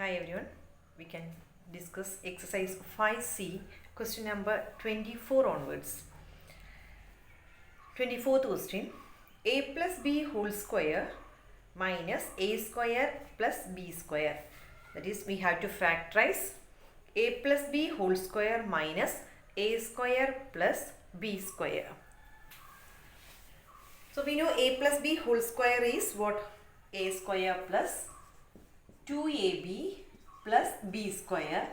Hi everyone, we can discuss exercise 5C, question number 24 onwards. 24th question, a plus b whole square minus a square plus b square. That is, we have to factorize a plus b whole square minus a square plus b square. So we know a plus b whole square is what? A square plus 2ab plus b square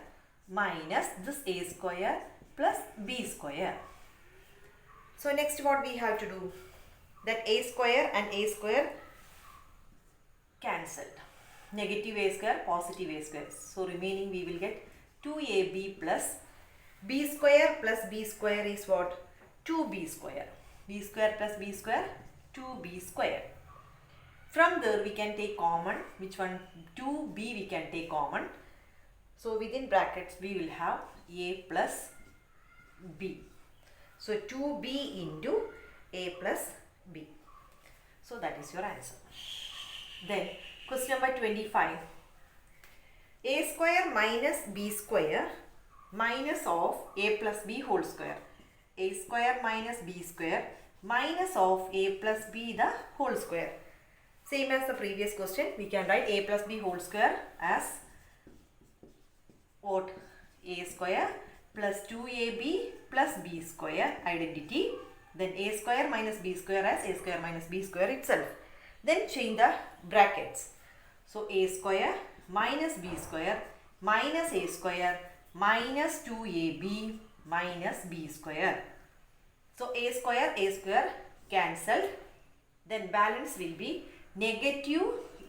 minus this a square plus b square. So next what we have to do? That a square and a square cancelled. Negative a square, positive a square. So remaining we will get 2ab plus b square is what? 2b square. B square plus b square, 2b square. From there we can take common. Which one? 2b we can take common. So within brackets we will have a plus b. So 2b into a plus b. So that is your answer. Then question number 25. A square minus b square minus of a plus b whole square. A square minus b square minus of a plus b the whole square. Same as the previous question, we can write a plus b whole square as what? A square plus 2ab plus b square identity. Then a square minus b square as a square minus b square itself. Then change the brackets. So a square minus b square minus a square minus 2ab minus b square. So a square cancelled. Then balance will be negative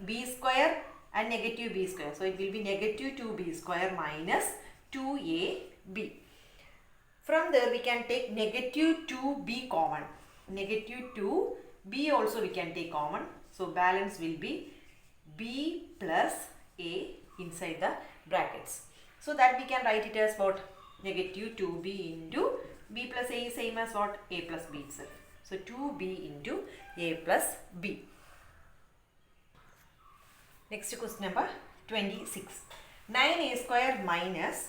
b square and negative b square. So it will be negative 2b square minus 2ab. From there we can take negative 2b common. Negative 2b also we can take common. So balance will be b plus a inside the brackets. So that we can write it as what? Negative 2b into b plus a is same as what? A plus b itself. So 2b into a plus b. Next question number 26. 9a square minus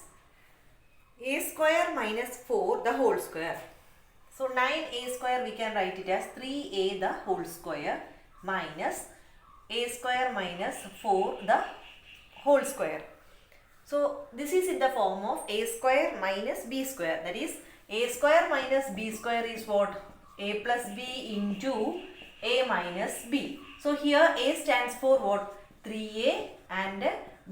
a square minus 4 the whole square. So 9a square we can write it as 3a the whole square minus a square minus 4 the whole square. So this is in the form of a square minus b square. That is, a square minus b square is what? A plus b into a minus b. So here a stands for what? 3a and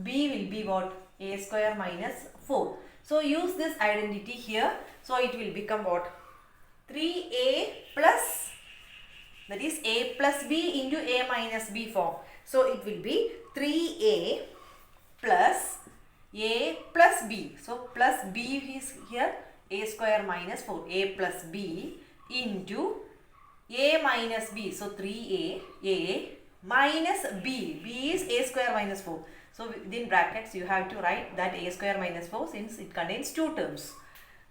b will be what? A square minus 4. So use this identity here. So it will become what? 3a plus, that is a plus b into a minus b form. So it will be 3a plus a plus b. So plus b is here a square minus 4. A plus b into a minus b. So 3a, a minus b. b is a square minus 4. So within brackets you have to write that a square minus 4 since it contains two terms.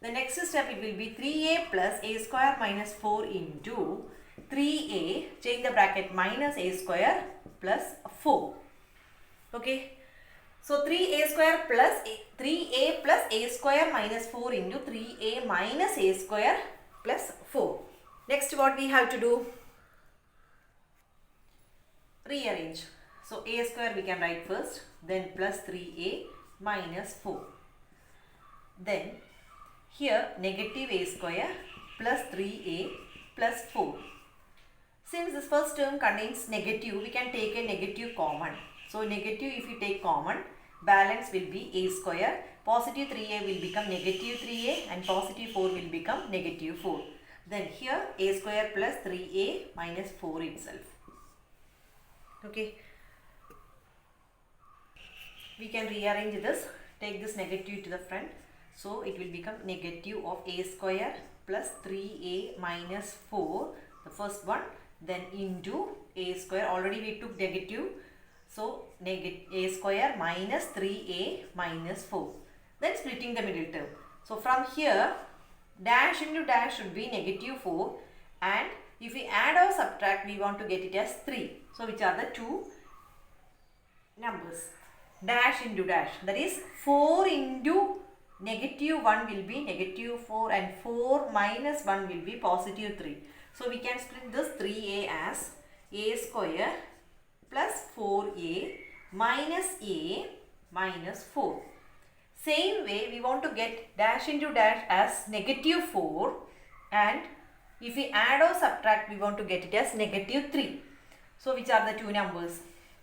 The next step it will be 3a plus a square minus 4 into 3a, change the bracket, minus a square plus 4. Okay. So 3a square plus 3a plus a square minus 4 into 3a minus a square plus 4. Next what we have to do? Rearrange. So a square we can write first, then plus 3a minus 4. Then here negative a square plus 3a plus 4. Since this first term contains negative, we can take a negative common. So negative if you take common, balance will be a square. Positive 3a will become negative 3a and positive 4 will become negative 4. Then here a square plus 3a minus 4 itself. Okay. We can rearrange this. Take this negative to the front. So it will become negative of a square plus 3a minus 4. The first one. Then into a square. Already we took negative. So negative a square minus 3a minus 4. Then splitting the middle term. So from here dash into dash should be negative 4. And if we add or subtract we want to get it as 3. So which are the two numbers? dash into dash. That is 4 into negative 1 will be negative 4 and 4 minus 1 will be positive 3. So we can split this 3a as a square plus 4a minus 4. Same way we want to get dash into dash as negative 4, and if we add or subtract we want to get it as negative 3. So which are the two numbers?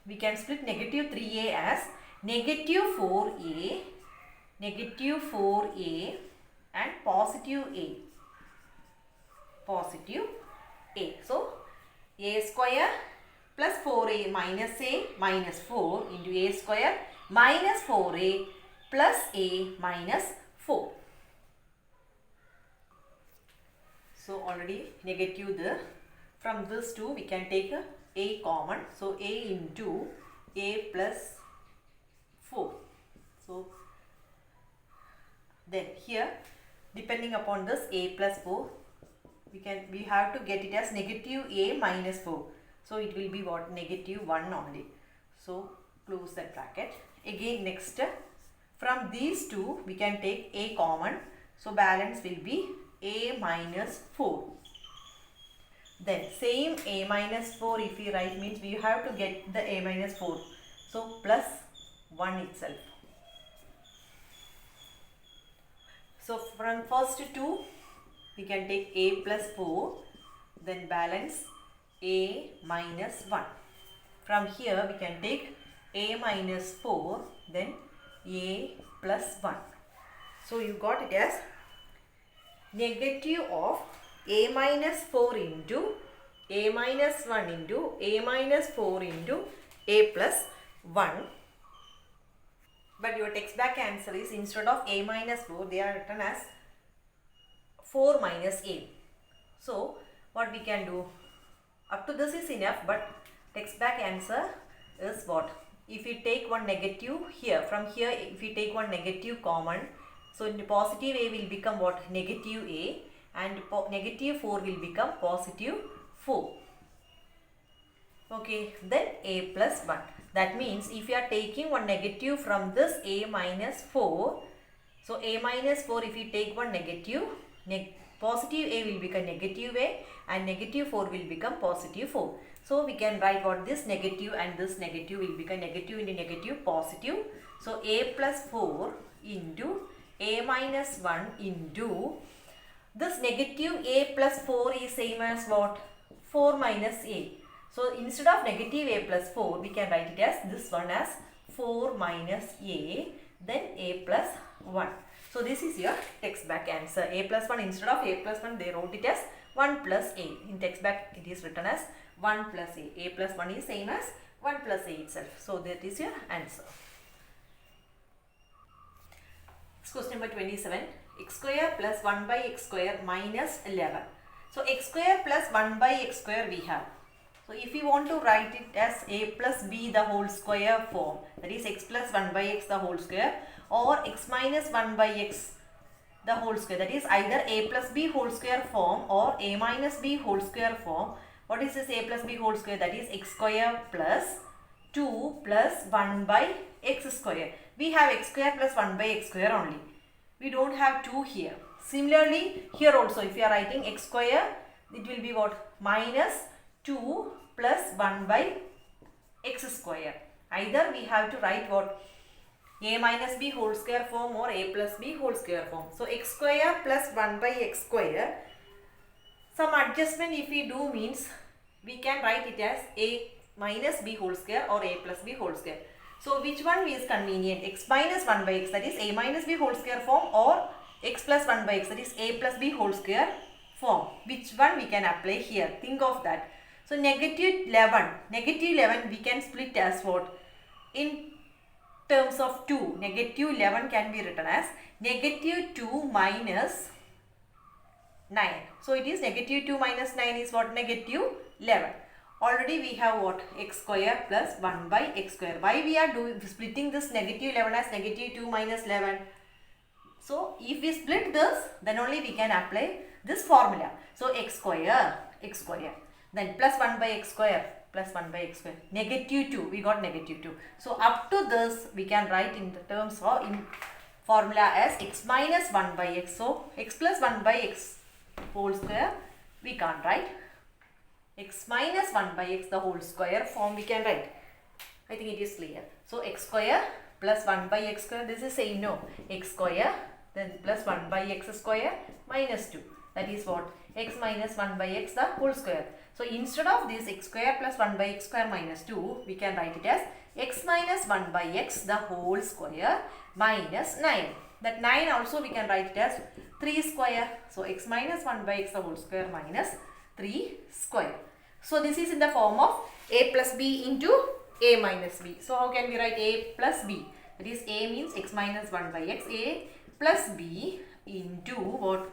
We can split negative 3a as negative 4a and positive a. So a square plus 4a minus 4 into a square minus 4a plus a minus 4. So already negative there. From this two we can take a common. So a into a plus 4. So then here depending upon this a plus 4 we have to get it as negative a minus 4. So it will be what? Negative 1 only. So close that bracket. Again next from these two we can take a common. So balance will be a minus 4. Then same a minus 4 if we write means we have to get the a minus 4. So plus 1 itself. So from first two we can take a plus 4, then balance a minus 1. From here we can take a minus 4, then a plus 1. So you got it as negative of a minus 4 into a minus 1 into a minus 4 into a plus 1. But your text back answer is instead of a minus 4 they are written as 4 minus a. So what we can do? Up to this is enough, but text back answer is what? If we take one negative here, from here if we take one negative common, so the positive a will become what? Negative a, and negative 4 will become positive 4. Okay, then a plus 1. That means if you are taking one negative from this a minus 4, so a minus 4 if you take one negative, positive a will become negative a and negative 4 will become positive 4. So we can write what? This negative and this negative will become negative into negative positive. So a plus 4 into a minus 1 into this negative a plus 4 is same as what? 4 minus a. So instead of negative a plus 4 we can write it as this one as 4 minus a, then a plus 1. So this is your text back answer. A plus 1 instead of a plus 1 they wrote it as 1 plus a. In text back it is written as 1 plus a. A plus 1 is same as 1 plus a itself. So that is your answer. Question number 27. X square plus 1 by x square minus 11. So x square plus 1 by x square we have. So if we want to write it as a plus b the whole square form, that is x plus 1 by x the whole square, or x minus 1 by x the whole square, that is either a plus b whole square form or a minus b whole square form. What is this a plus b whole square? That is x square plus 2 plus 1 by x square. We have x square plus 1 by x square only. We don't have 2 here. Similarly here also if you are writing x square, it will be what? Minus 2 plus 1 by x square. Either we have to write what? A minus b whole square form or a plus b whole square form. So x square plus 1 by x square. Some adjustment if we do means we can write it as a minus b whole square or a plus b whole square. So which one is convenient? X minus 1 by x, that is a minus b whole square form, or x plus 1 by x, that is a plus b whole square form. Which one we can apply here? Think of that. So negative 11 we can split as what? In terms of 2, negative 11 can be written as negative 2 minus 9. So it is negative 2 minus 9 is what? Negative 11. Already we have what? X square plus 1 by x square. Why we are splitting this negative 11 as negative 2 minus 11? So if we split this, then only we can apply this formula. So x square, then plus 1 by x square plus 1 by x square. Negative 2, we got negative 2. So up to this we can write in the terms of in formula as x minus 1 by x. So x plus 1 by x whole square we can't write. X minus 1 by x the whole square form we can write. I think it is clear. So x square plus 1 by x square, this is same, no, x square then plus 1 by x square minus 2. That is what? X minus 1 by x the whole square. So instead of this x square plus 1 by x square minus 2, we can write it as x minus 1 by x the whole square minus 9. That 9 also we can write it as 3 square. So x minus 1 by x the whole square minus 3 square. So this is in the form of a plus b into a minus b. So how can we write a plus b? That is a means x minus 1 by x, a plus b into what?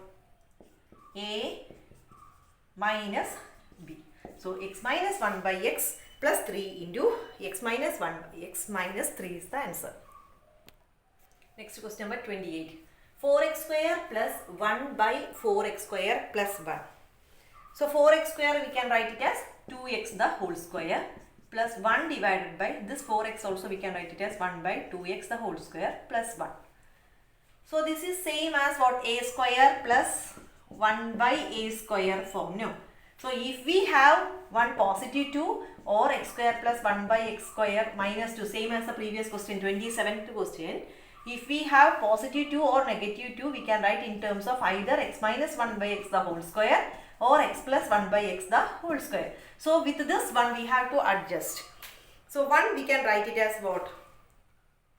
A minus b. So x minus 1 by x plus 3 into x minus 1 by x minus 3 is the answer. Next question number 28. 4x square plus 1 by 4x square plus 1. So 4x square we can write it as 2x the whole square plus 1 divided by this 4x also we can write it as 1 by 2x the whole square plus 1. So this is same as what? A square plus 1 by a square form. No. So if we have one positive 2 or x square plus 1 by x square minus 2, same as the previous question, 27th question. If we have positive 2 or negative 2, we can write in terms of either x minus 1 by x the whole square or x plus 1 by x the whole square. So with this one we have to adjust. So 1 we can write it as what?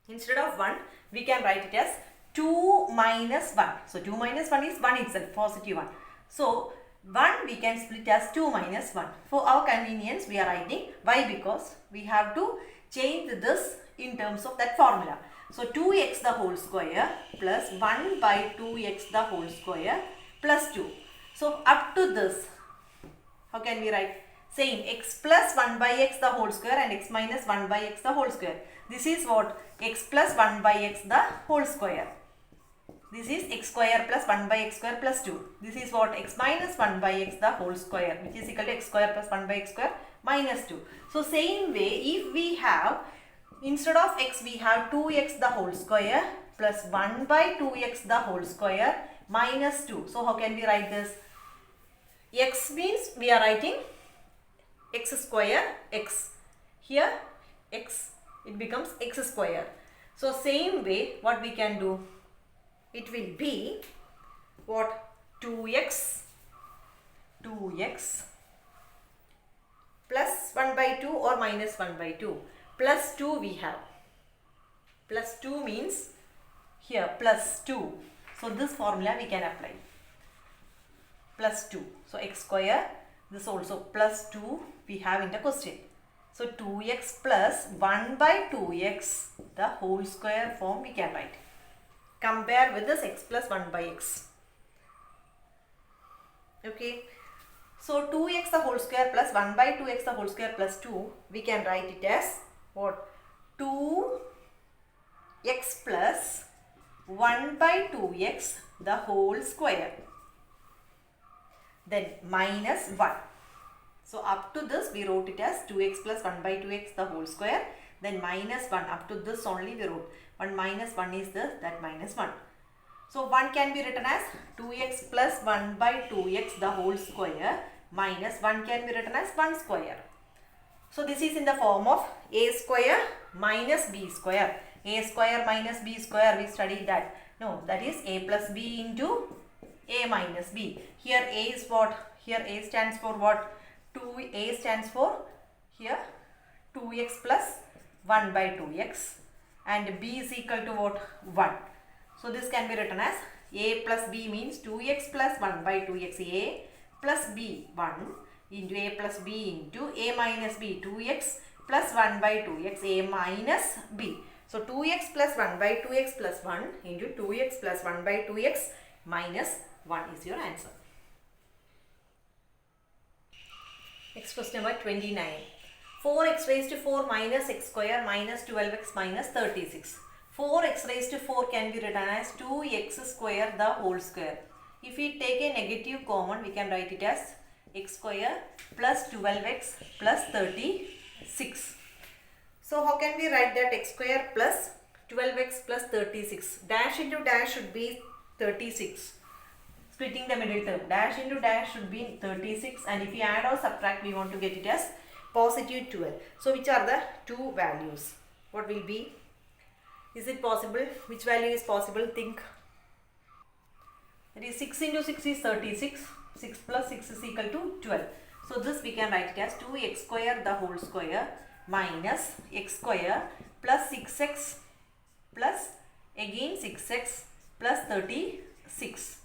Instead of 1 we can write it as 2 minus 1. So 2 minus 1 is 1 itself, positive 1. So 1 we can split as 2 minus 1. For our convenience we are writing. Why? Because we have to change this in terms of that formula. So 2x the whole square plus 1 by 2x the whole square plus 2. So up to this, how can we write? Same, x plus 1 by x the whole square and x minus 1 by x the whole square. This is what? X plus 1 by x the whole square. This is x square plus 1 by x square plus 2. This is what? X minus 1 by x the whole square, which is equal to x square plus 1 by x square minus 2. So same way, if we have, instead of x we have 2x the whole square plus 1 by 2x the whole square minus 2. So how can we write this? X means we are writing x square x. Here x, it becomes x square. So same way what we can do? It will be what? 2x plus 1 by 2 or minus 1 by 2 plus 2 we have. Plus 2 means here plus 2. So this formula we can apply. Plus 2. So x square, this also plus 2 we have in the question. So 2x plus 1 by 2x the whole square form we can write. Compare with this x plus 1 by x. Okay. So 2x the whole square plus 1 by 2x the whole square plus 2, we can write it as what? 2x plus 1 by 2x the whole square. Then minus 1. So up to this we wrote it as 2x plus 1 by 2x the whole square. Then minus 1, up to this only we wrote. 1 minus 1 is this, that minus 1. So 1 can be written as 2x plus 1 by 2x the whole square minus 1 can be written as 1 square. So this is in the form of a square minus b square. A square minus b square, we studied that. No, that is a plus b into a minus b. Here a is what? Here a stands for what? 2a stands for here 2x plus 1 by 2x and b is equal to what? 1. So this can be written as a plus b means 2x plus 1 by 2x, a plus b 1 into a plus b into a minus b, 2x plus 1 by 2x, a minus b. So 2x plus 1 by 2x plus 1 into 2x plus 1 by 2x minus 1 is your answer. Next question number 29. 4x raised to 4 minus x square minus 12x minus 36. 4x raised to 4 can be written as 2x square the whole square. If we take a negative common, we can write it as x square plus 12x plus 36. So how can we write that x square plus 12x plus 36? Dash into dash should be 36. Splitting the middle term. Dash into dash should be 36, and if we add or subtract, we want to get it as positive 12. So which are the two values? What will be? Is it possible? Which value is possible? Think. That is 6 into 6 is 36. 6 plus 6 is equal to 12. So this we can write it as 2x square the whole square minus x square plus 6x plus again 6x plus 36.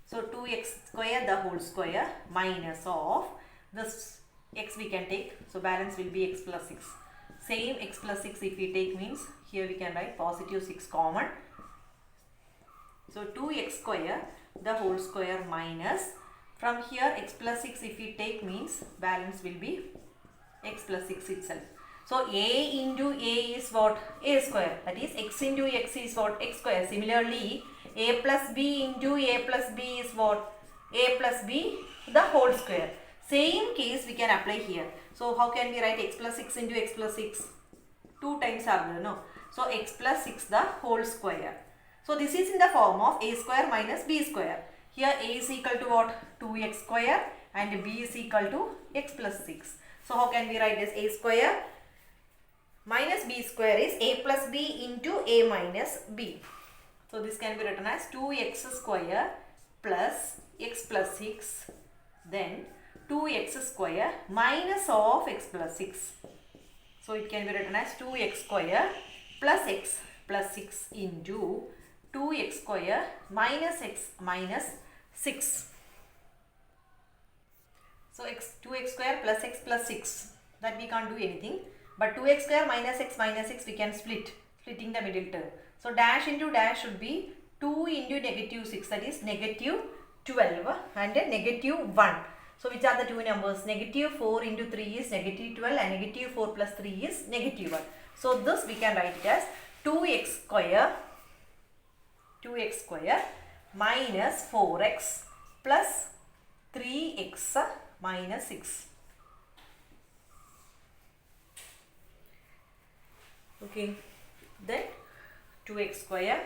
So 2x square the whole square minus of this x we can take. So balance will be x plus 6. Same x plus 6 if we take means here we can write positive 6 common. So 2x square the whole square minus, from here x plus 6 if we take means balance will be x plus 6 itself. So a into a is what? A square. That is x into x is what? X square. Similarly a plus b into a plus b is what? A plus b the whole square. Same case we can apply here. So how can we write x plus 6 into x plus 6? 2 times are there, no? So x plus 6 the whole square. So this is in the form of a square minus b square. Here a is equal to what? 2x square and b is equal to x plus 6. So how can we write this? A square minus b square is a plus b into a minus b. So this can be written as 2x square plus x plus 6, then 2x square minus of x plus 6. So it can be written as 2x square plus x plus 6 into 2x square minus x minus 6. So 2x square plus x plus 6, that we can't do anything. But 2x square minus x minus 6 we can splitting the middle term. So dash into dash should be 2 into negative 6, that is negative 12 and negative 1. So which are the two numbers? Negative 4 into 3 is negative 12 and negative 4 plus 3 is negative 1. So this we can write it as 2x square minus 4x plus 3x minus 6. Okay, then 2x square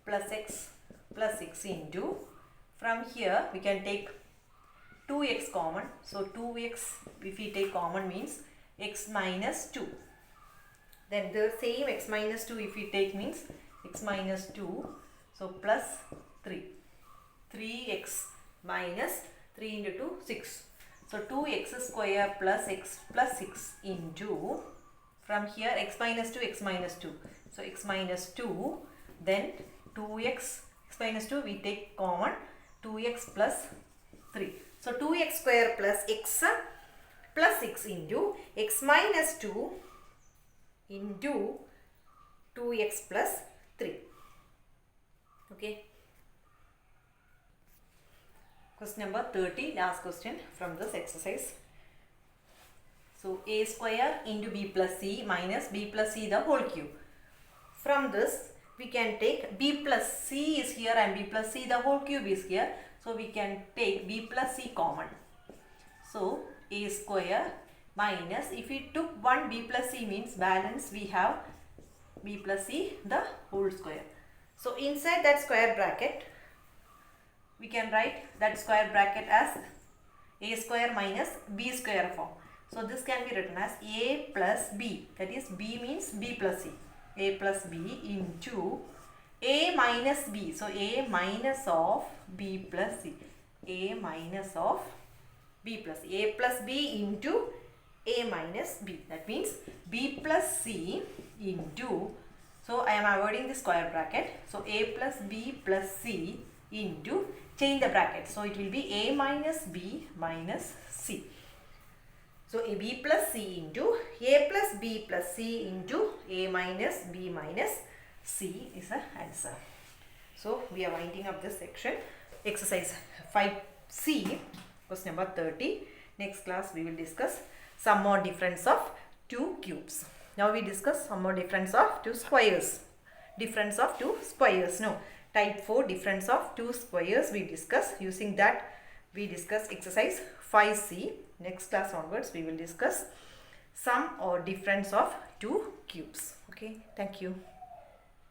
plus x plus 6 into, from here we can take 2x common. So 2x if we take common means x minus 2. Then the same x minus 2 if we take means x minus 2. So plus 3. 3x minus 3 into 2, 6. So 2x square plus x plus 6 into, from here x minus 2, x minus 2. So x minus 2, then 2x, x minus 2 we take common, 2x plus 3. So 2x square plus x plus 6 into x minus 2 into 2x plus 3. Okay. Question number 30, last question from this exercise. So a square into b plus c minus b plus c the whole cube. From this we can take b plus c is here and b plus c the whole cube is here. So we can take b plus c common. So a square minus, if we took one b plus c means balance we have b plus c the whole square. So inside that square bracket we can write that square bracket as a square minus b square form. So this can be written as a plus b, that is b means b plus c, a plus b into a minus b. So a minus of b plus c, a minus of b plus c, a plus b into a minus b. That means b plus c into, so I am avoiding the square bracket. So a plus b plus c into, change the bracket. So it will be a minus b minus c. So a b plus c into a plus b plus c into a minus b minus c is the answer. So we are winding up this section. Exercise 5C, question number 30. Next class we will discuss some more difference of two cubes. Now we discuss some more difference of two squares. Difference of two squares. No. Type 4 difference of two squares we discuss. Using that we discuss exercise 5C. Next class onwards, we will discuss sum or difference of two cubes. Okay, thank you.